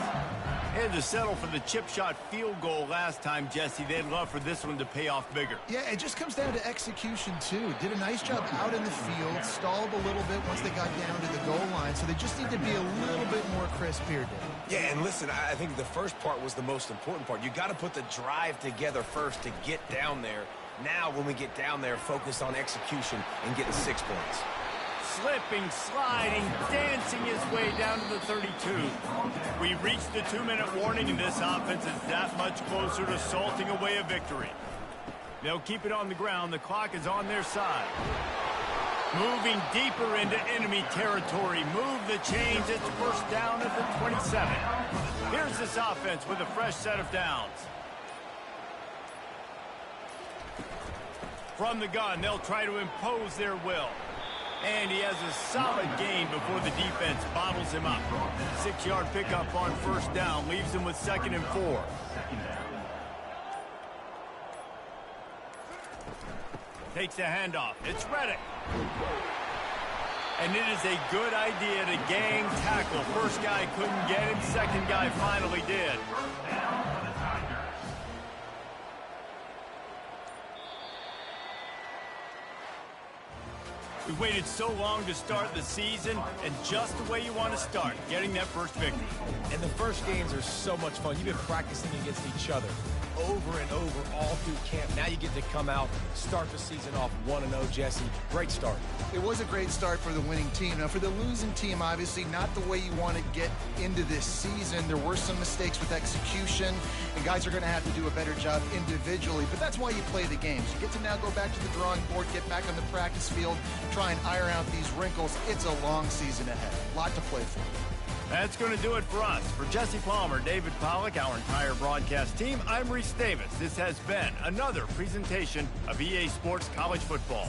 Had to settle for the chip shot field goal last time, Jesse. They'd love for this one to pay off bigger. Yeah, it just comes down to execution, too. Did a nice job out in the field, stalled a little bit once they got down to the goal line, so they just need to be a little bit more crisp here, Dave. Yeah, and listen, I think the first part was the most important part. You got to put the drive together first to get down there. Now, when we get down there, focus on execution and getting 6 points. slipping, sliding, dancing his way down to the 32. We reached the 2-minute warning, and this offense is that much closer to salting away a victory. They'll keep it on the ground. The clock is on their side. Moving deeper into enemy territory. Move the chains. It's first down at the 27. Here's this offense with a fresh set of downs. From the gun, they'll try to impose their will. And he has a solid gain before the defense bottles him up. 6-yard pickup on first down leaves him with 2nd and 4. Takes a handoff. It's Reddick. And it is a good idea to gang tackle. First guy couldn't get him. Second guy finally did. We waited so long to start the season, and just the way you want to start, getting that first victory. And the first games are so much fun. You've been practicing against each other over and over all through camp. Now you get to come out, start the season off 1-0, Jesse. Great start. It was a great start for the winning team. Now, for the losing team, obviously not the way you want to get into this season. There were some mistakes with execution, and guys are going to have to do a better job individually. But that's why you play the games. You get to now go back to the drawing board, get back on the practice field, try and iron out these wrinkles. It's a long season ahead. A lot to play for. That's going to do it for us. For Jesse Palmer, David Pollack, our entire broadcast team, I'm Reese Davis. This has been another presentation of EA Sports College Football.